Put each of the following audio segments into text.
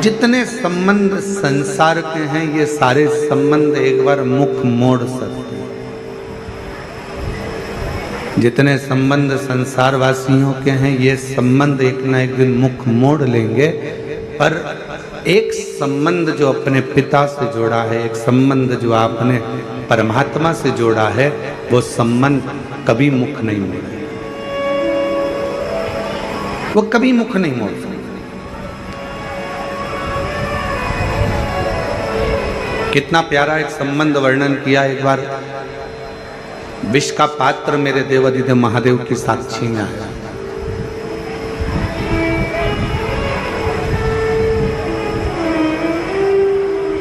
जितने संबंध संसार के हैं ये सारे संबंध एक बार मुख मोड़ सकते हैं। जितने संबंध संसार वासियों के हैं ये संबंध एक ना एक दिन मुख मोड़ लेंगे, पर एक संबंध जो अपने पिता से जोड़ा है, एक संबंध जो आपने परमात्मा से जोड़ा है, वो संबंध कभी मुख नहीं मोड़े, वो कभी मुख नहीं मोड़ सकते। कितना प्यारा एक संबंध वर्णन किया एक बार, विष का पात्र मेरे देवाधिदेव महादेव की साक्षी में आया।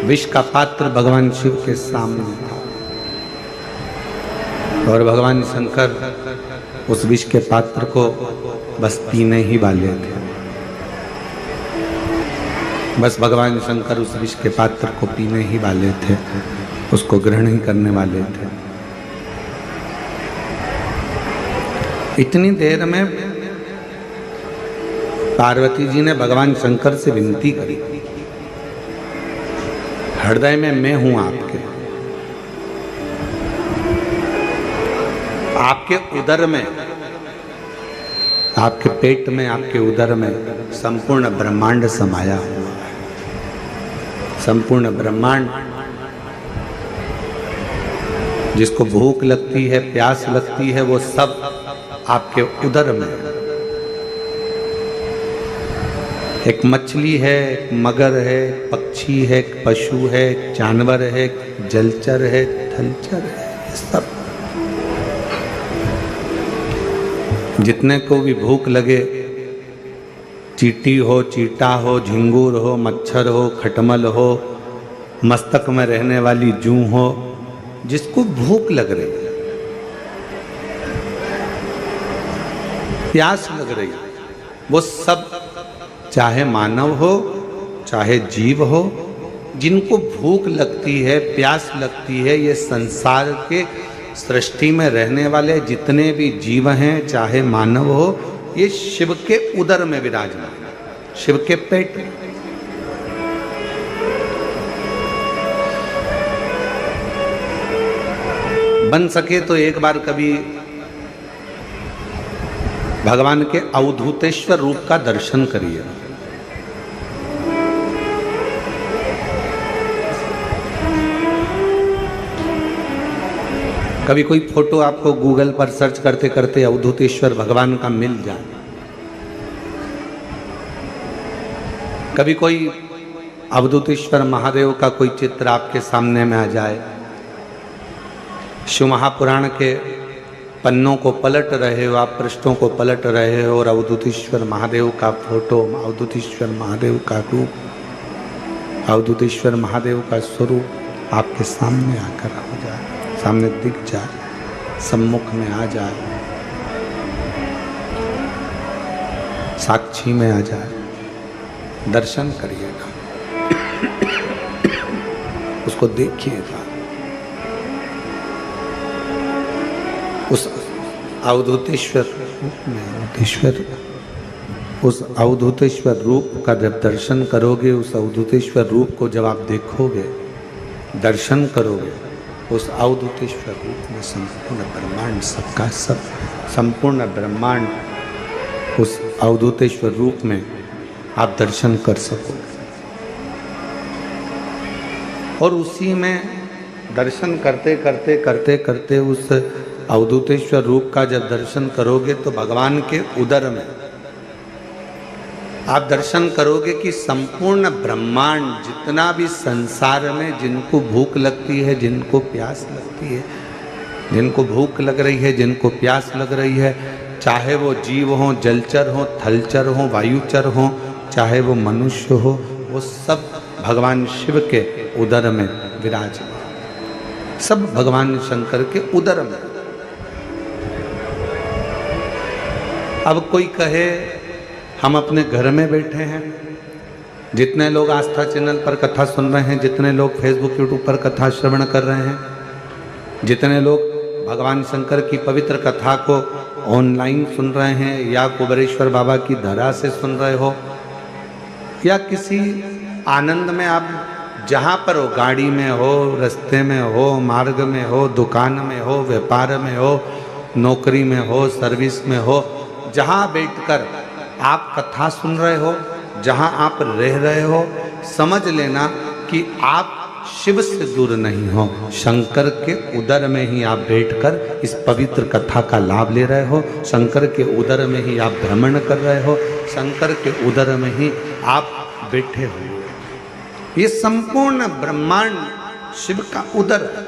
विष का पात्र भगवान शिव के सामने था और भगवान शंकर उस विष के पात्र को बस पीने ही वाले थे। बस भगवान शंकर उस विष के पात्र को पीने ही वाले थे, उसको ग्रहण ही करने वाले थे। इतनी देर में पार्वती जी ने भगवान शंकर से विनती करी, हृदय में मैं हूं आपके, आपके उदर में, आपके पेट में, आपके उदर में संपूर्ण ब्रह्मांड समाया हुआ है। संपूर्ण ब्रह्मांड, जिसको भूख लगती है, प्यास लगती है, वो सब आपके उदर में। एक मछली है, एक मगर है, पक्षी है, पशु है, जानवर है, जलचर है, थलचर है, सब जितने को भी भूख लगे, चींटी हो, चीटा हो, झिंगूर हो, मच्छर हो, खटमल हो, मस्तक में रहने वाली जूं हो, जिसको भूख लग रही है, प्यास लग रही है, वो सब, चाहे मानव हो चाहे जीव हो, जिनको भूख लगती है, प्यास लगती है, ये संसार के सृष्टि में रहने वाले जितने भी जीव हैं, चाहे मानव हो, ये शिव के उदर में विराजमान है, शिव के पेट में। बन सके तो एक बार कभी भगवान के अवधूतेश्वर रूप का दर्शन करिए। कभी कोई फोटो आपको गूगल पर सर्च करते करते अवधूतेश्वर भगवान का मिल जाए, कभी कोई अवधूतेश्वर महादेव का कोई चित्र आपके सामने में आ जाए, शिव महापुराण के पन्नों को पलट रहे हो आप, पृष्ठों को पलट रहे हो और अवधूतेश्वर महादेव का फोटो, अवधूतेश्वर महादेव का रूप, अवधूतेश्वर महादेव का स्वरूप आपके सामने आकर हो जाए, सामने दिख जाए, सम्मुख में आ जाए, साक्षी में आ जाए, दर्शन करिएगा, उसको देखिएगा। उस अवधूतेश्वर रूप में, उस अवधूतेश्वर रूप का जब दर्शन करोगे, उस अवधूतेश्वर रूप को जब आप देखोगे, दर्शन करोगे, उस अवधूतेश्वर रूप में संपूर्ण ब्रह्मांड, सबका सब, संपूर्ण ब्रह्मांड उस अवधूतेश्वर रूप में आप दर्शन कर सकोगे। और उसी में दर्शन करते करते करते करते उस अवधूतेश्वर रूप का जब दर्शन करोगे तो भगवान के उदर में आप दर्शन करोगे कि संपूर्ण ब्रह्मांड, जितना भी संसार में जिनको भूख लगती है, जिनको प्यास लगती है, जिनको भूख लग रही है, जिनको प्यास लग रही है, चाहे वो जीव हो, जलचर हो, थलचर हो, वायुचर हो, चाहे वो मनुष्य हो, वो सब भगवान शिव के उदर में विराजमान, सब भगवान शंकर के उदर में। अब कोई कहे हम अपने घर में बैठे हैं, जितने लोग आस्था चैनल पर कथा सुन रहे हैं, जितने लोग फेसबुक यूट्यूब पर कथा श्रवण कर रहे हैं, जितने लोग भगवान शंकर की पवित्र कथा को ऑनलाइन सुन रहे हैं या कुबेरेश्वर बाबा की धरा से सुन रहे हो, या किसी आनंद में आप जहाँ पर हो, गाड़ी में हो, रास्ते में हो, मार्ग में हो, दुकान में हो, व्यापार में हो, नौकरी में हो, सर्विस में हो, जहाँ बैठकर आप कथा सुन रहे हो, जहाँ आप रह रहे हो, समझ लेना कि आप शिव से दूर नहीं हो। शंकर के उदर में ही आप बैठकर इस पवित्र कथा का लाभ ले रहे हो। शंकर के उदर में ही आप भ्रमण कर रहे हो। शंकर के उदर में ही आप बैठे हो। ये संपूर्ण ब्रह्मांड शिव का उदर है।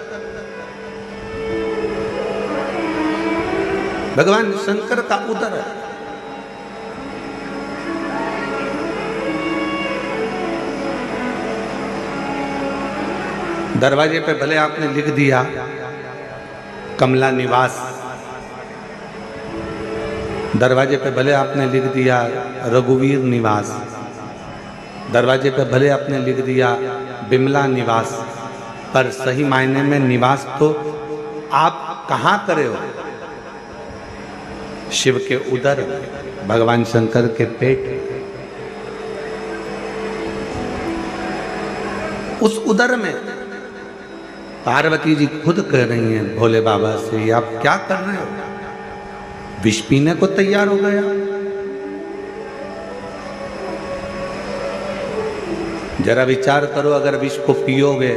भगवान शंकर का उदर है। दरवाजे पे भले आपने लिख दिया कमला निवास, दरवाजे पे भले आपने लिख दिया रघुवीर निवास, दरवाजे पे भले आपने लिख दिया बिमला निवास, पर सही मायने में निवास तो आप कहाँ करे हो? शिव के उदर, भगवान शंकर के पेट। उस उदर में पार्वती जी खुद कह रही हैं भोले बाबा से, आप क्या कर रहे हो? विष पीने को तैयार हो गया। जरा विचार करो, अगर विष को पियोगे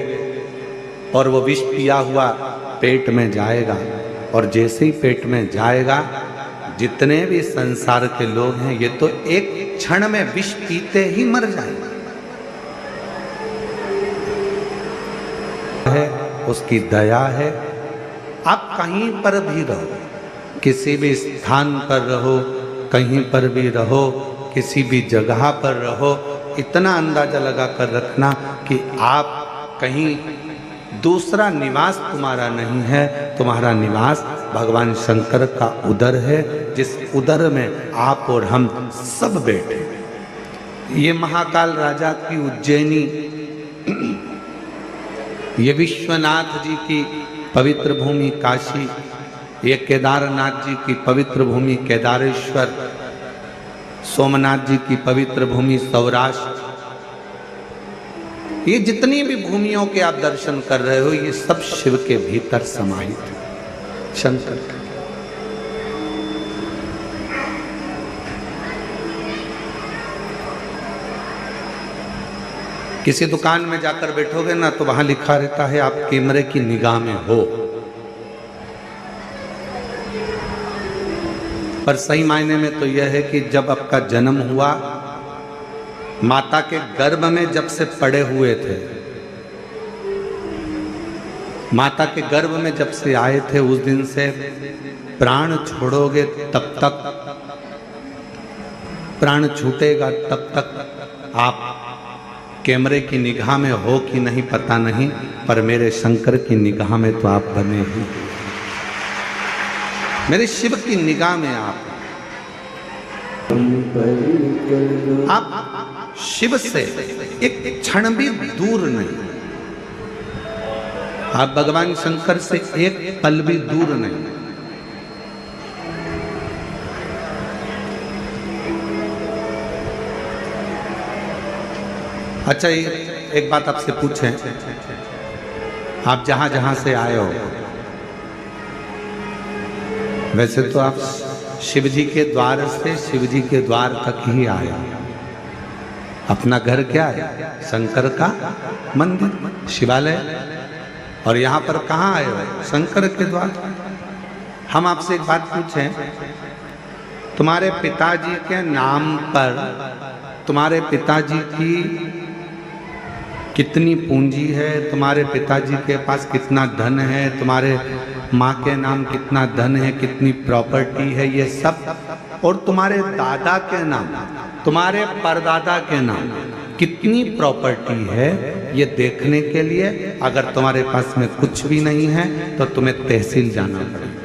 और वो विष पिया हुआ पेट में जाएगा, और जैसे ही पेट में जाएगा, जितने भी संसार के लोग हैं ये तो एक क्षण में विष पीते ही मर जाएंगे। है उसकी दया है। आप कहीं पर भी रहो, किसी भी स्थान पर रहो, कहीं पर भी रहो, किसी भी जगह पर रहो, इतना अंदाजा लगा कर रखना कि आप कहीं दूसरा निवास तुम्हारा नहीं है, तुम्हारा निवास भगवान शंकर का उदर है, जिस उदर में आप और हम सब बैठे। ये महाकाल राजा की उज्जैनी, ये विश्वनाथ जी की पवित्र भूमि काशी, ये केदारनाथ जी की पवित्र भूमि केदारेश्वर, सोमनाथ जी की पवित्र भूमि सौराष्ट्र, ये जितनी भी भूमियों के आप दर्शन कर रहे हो, ये सब शिव के भीतर समाहित है, शंकर का। किसी दुकान में जाकर बैठोगे ना तो वहां लिखा रहता है आप कैमरे की निगाह में हो, पर सही मायने में तो यह है कि जब आपका जन्म हुआ, माता के गर्भ में जब से पड़े हुए थे, माता के गर्भ में जब से आए थे, उस दिन से प्राण छोड़ोगे तब तक, प्राण छूटेगा तब तक आप कैमरे की निगाह में हो कि नहीं पता नहीं, पर मेरे शंकर की निगाह में तो आप बने ही, मेरे शिव की निगाह में आप शिव से एक क्षण भी दूर नहीं, आप भगवान शंकर से एक पल भी दूर नहीं। अच्छा, एक बात आपसे पूछें, आप जहां जहां से आए हो, वैसे तो आप शिव जी के द्वार से शिव जी के द्वार तक ही आए हो। अपना घर क्या है? शंकर का मंदिर, शिवालय। और यहाँ पर कहाँ आए हो? शंकर के द्वार। हम आपसे एक बात पूछें, तुम्हारे पिताजी के नाम पर तुम्हारे पिताजी की कितनी पूंजी है, तुम्हारे पिताजी के पास कितना धन है, तुम्हारे माँ के नाम कितना धन है, कितनी प्रॉपर्टी है, ये सब, और तुम्हारे दादा के नाम, तुम्हारे परदादा के नाम कितनी प्रॉपर्टी है, ये देखने के लिए अगर तुम्हारे पास में कुछ भी नहीं है तो तुम्हें तहसील जाना पड़ेगा।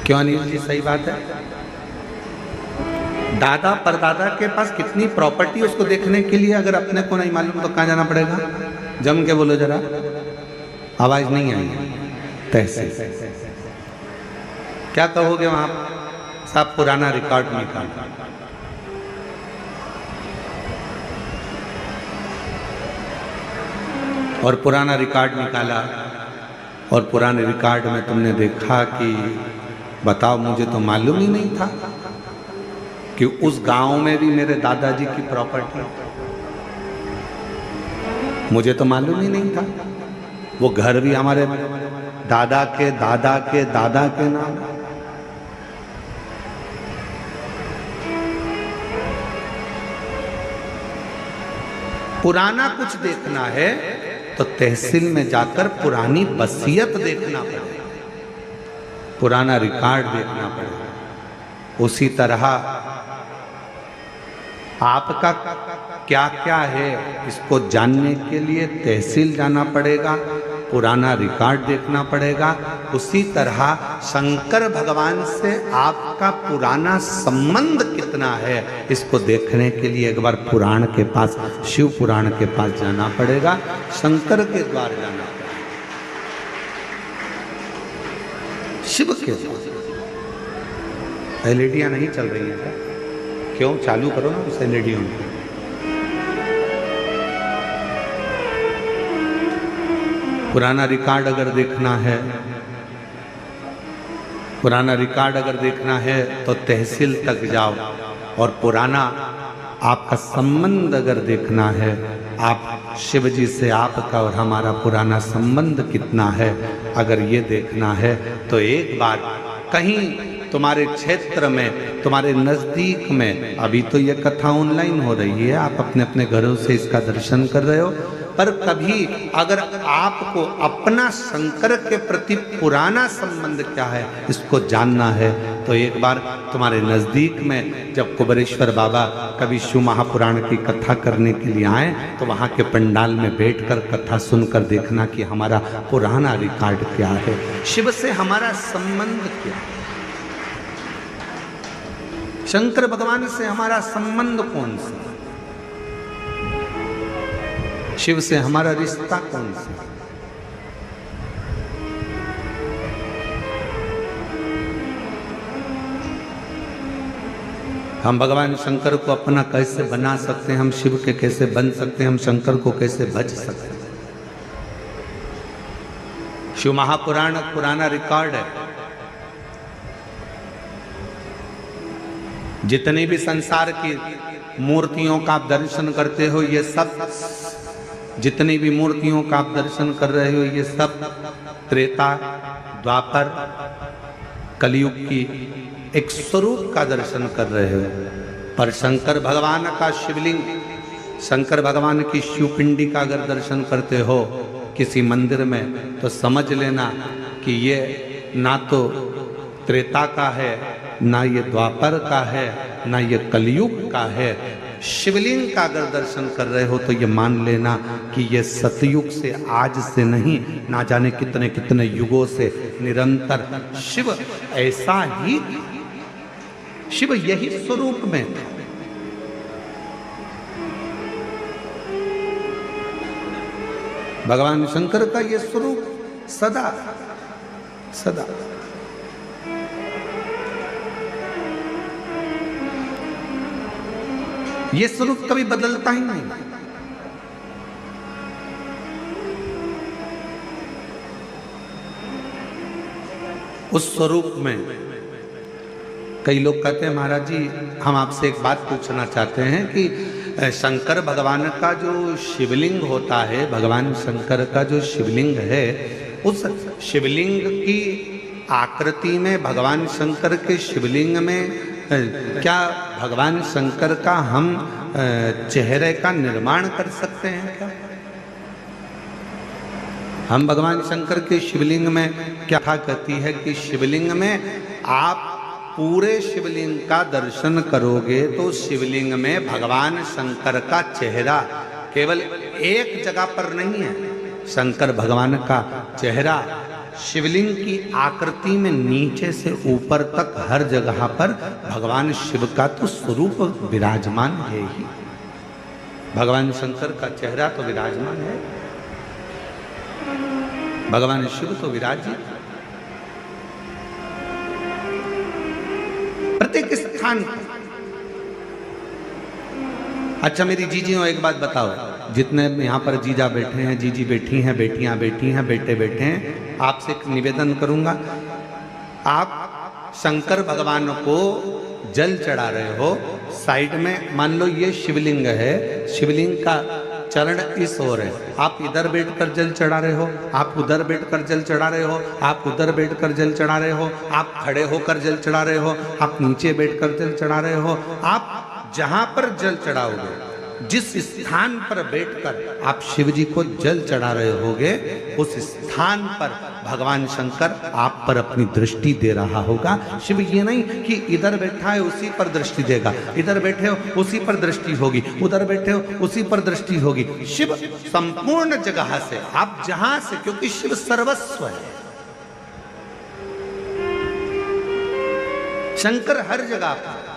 क्यों अनिल जी? सही बात है। दादा परदादा के पास कितनी प्रॉपर्टी, उसको देखने के लिए अगर अपने को नहीं मालूम तो कहाँ जाना पड़ेगा? जम के बोलो जरा, आवाज नहीं आई। तहसील। क्या कहोगे वहां? सब पुराना रिकॉर्ड निकाला। और पुराना रिकॉर्ड निकाला और पुराने रिकॉर्ड में तुमने देखा कि बताओ, मुझे तो मालूम ही नहीं था कि उस गांव में भी मेरे दादाजी की प्रॉपर्टी, मुझे तो मालूम ही नहीं था। वो घर भी हमारे दादा के दादा के दादा के नाम। पुराना कुछ देखना है तो तहसील में जाकर पुरानी वसीयत देखना पड़ेगा, पुराना रिकॉर्ड देखना पड़ेगा। उसी तरह आपका क्या क्या है इसको जानने के लिए तहसील जाना पड़ेगा, पुराना रिकॉर्ड देखना पड़ेगा। उसी तरह शंकर भगवान से आपका पुराना संबंध कितना है इसको देखने के लिए एक बार पुराण के पास, शिव पुराण के पास जाना पड़ेगा, शंकर के द्वार जाना पड़ेगा, शिव के द्वार। एलईडियां नहीं चल रही हैं क्या? क्यों? चालू करो ना उस एलईडियों में। पुराना रिकॉर्ड अगर देखना है, पुराना रिकॉर्ड अगर देखना है तो तहसील तक जाओ। और पुराना आपका संबंध अगर देखना है, आप शिव जी से आपका और हमारा पुराना संबंध कितना है अगर ये देखना है तो एक बार कहीं तुम्हारे क्षेत्र में, तुम्हारे नज़दीक में, अभी तो ये कथा ऑनलाइन हो रही है, आप अपने अपने घरों से इसका दर्शन कर रहे हो, पर कभी अगर आपको अपना शंकर के प्रति पुराना संबंध क्या है इसको जानना है तो एक बार तुम्हारे नज़दीक में जब कुबेरेश्वर बाबा कभी शिव महापुराण की कथा करने के लिए आए तो वहाँ के पंडाल में बैठकर कथा सुनकर देखना कि हमारा पुराना रिकॉर्ड क्या है, शिव से हमारा संबंध क्या है, शंकर भगवान से हमारा संबंध कौन सा, शिव से हमारा रिश्ता कौन सा। हम भगवान शंकर को अपना कैसे बना सकते हैं, हम शिव के कैसे बन सकते हैं, हम शंकर को कैसे भज सकते हैं। शिव महापुराण पुराना रिकॉर्ड है। जितनी भी संसार की मूर्तियों का आप दर्शन करते हो, ये सब, जितनी भी मूर्तियों का आप दर्शन कर रहे हो, ये सब त्रेता द्वापर कलयुग की एक स्वरूप का दर्शन कर रहे हो। पर शंकर भगवान का शिवलिंग, शंकर भगवान की शिवपिंडी का अगर दर्शन करते हो किसी मंदिर में तो समझ लेना कि ये ना तो त्रेता का है, ना ये द्वापर का है, ना ये कलयुग का है। शिवलिंग का अगर दर्शन कर रहे हो तो ये मान लेना कि ये सतयुग से, आज से नहीं, ना जाने कितने कितने युगों से निरंतर शिव ऐसा ही, शिव यही स्वरूप में था। भगवान शंकर का ये स्वरूप सदा सदा ये स्वरूप कभी बदलता ही नहीं। उस स्वरूप में कई लोग कहते हैं महाराज जी हम आपसे एक बात पूछना चाहते हैं कि शंकर भगवान का जो शिवलिंग होता है, भगवान शंकर का जो शिवलिंग है, उस शिवलिंग की आकृति में, भगवान शंकर के शिवलिंग में क्या भगवान शंकर का हम चेहरे का निर्माण कर सकते हैं क्या? हम भगवान शंकर के शिवलिंग में क्या कहती है कि शिवलिंग में आप पूरे शिवलिंग का दर्शन करोगे तो शिवलिंग में भगवान शंकर का चेहरा केवल एक जगह पर नहीं है। शंकर भगवान का चेहरा शिवलिंग की आकृति में नीचे से ऊपर तक हर जगह पर भगवान शिव का तो स्वरूप विराजमान है ही। भगवान शंकर का चेहरा तो विराजमान है, भगवान शिव तो विराजित। पर स्थान पर। अच्छा मेरी जीजियों एक बात बताओ, जितने यहाँ पर जीजा बैठे हैं, जीजी बैठी हैं, बेटियां बैठी हैं, बेटे बैठे हैं, आपसे एक निवेदन करूंगा, आप शंकर भगवान को जल चढ़ा रहे हो, साइड में मान लो ये शिवलिंग है, शिवलिंग का चरण इस ओर है, आप इधर बैठकर जल चढ़ा रहे हो, आप उधर बैठकर जल चढ़ा रहे हो, आप उधर बैठकर जल चढ़ा रहे हो, आप खड़े होकर जल चढ़ा रहे हो, आप नीचे बैठकर जल चढ़ा रहे हो, आप जहां पर जल चढ़ाओगे, जिस स्थान पर बैठकर आप शिव जी को जल चढ़ा रहे होगे, उस स्थान पर भगवान शंकर आप पर अपनी दृष्टि दे रहा होगा। शिव ये नहीं कि इधर बैठा है उसी पर दृष्टि देगा, इधर बैठे हो उसी पर दृष्टि होगी, उधर बैठे हो उसी पर दृष्टि होगी। शिव संपूर्ण जगह से, आप जहां से, क्योंकि शिव सर्वस्व है, शंकर हर जगह पर।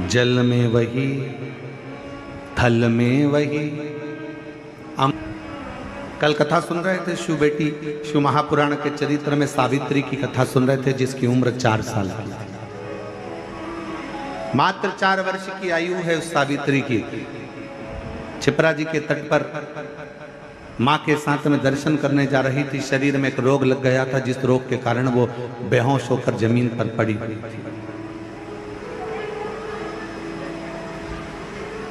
जल में वही, थल में वही। कल कथा सुन रहे थे शिव बेटी, शिव महापुराण के चरित्र में सावित्री की कथा सुन रहे थे, जिसकी उम्र 4 साल की, मात्र 4 वर्ष की आयु है उस सावित्री की। छिपरा जी के तट पर मां के साथ में दर्शन करने जा रही थी, शरीर में एक रोग लग गया था, जिस रोग के कारण वो बेहोश होकर जमीन पर पड़ी हुई थी,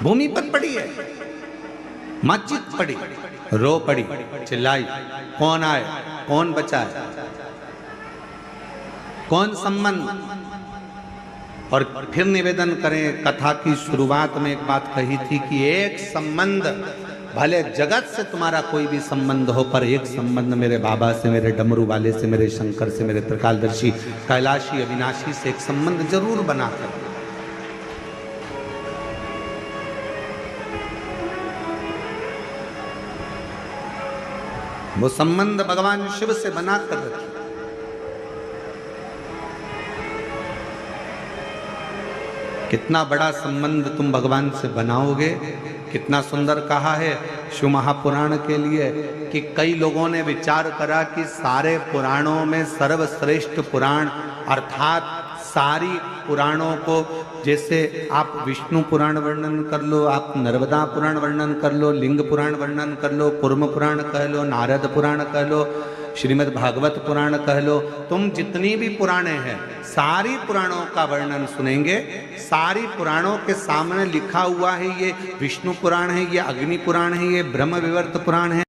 भूमि पर पड़ी है, मस्जिद पड़ी, रो पड़ी, चिल्लाई, कौन आए, कौन बचाए, कौन संबंध। और फिर निवेदन करें, कथा की शुरुआत में एक बात कही थी कि एक संबंध, भले जगत से तुम्हारा कोई भी संबंध हो, पर एक संबंध मेरे बाबा से, मेरे डमरू वाले से, मेरे शंकर से, मेरे त्रिकालदर्शी कैलाशी अविनाशी से एक संबंध जरूर बना कर, वो संबंध भगवान शिव से बना कर रखिए। कितना बड़ा संबंध तुम भगवान से बनाओगे, कितना सुंदर कहा है शिव महापुराण के लिए कि कई लोगों ने विचार करा कि सारे पुराणों में सर्वश्रेष्ठ पुराण अर्थात सारी पुराणों को, जैसे आप विष्णु पुराण वर्णन कर लो, आप नर्मदा पुराण वर्णन कर लो, लिंग पुराण वर्णन कर लो, कूर्म पुराण कह लो, नारद पुराण कह लो, श्रीमद् भागवत पुराण कह लो, तुम जितनी भी पुराणे हैं सारी पुराणों का वर्णन सुनेंगे। सारी पुराणों के सामने लिखा हुआ है, ये विष्णु पुराण है, ये अग्नि पुराण है, ये ब्रह्म विवर्त पुराण है,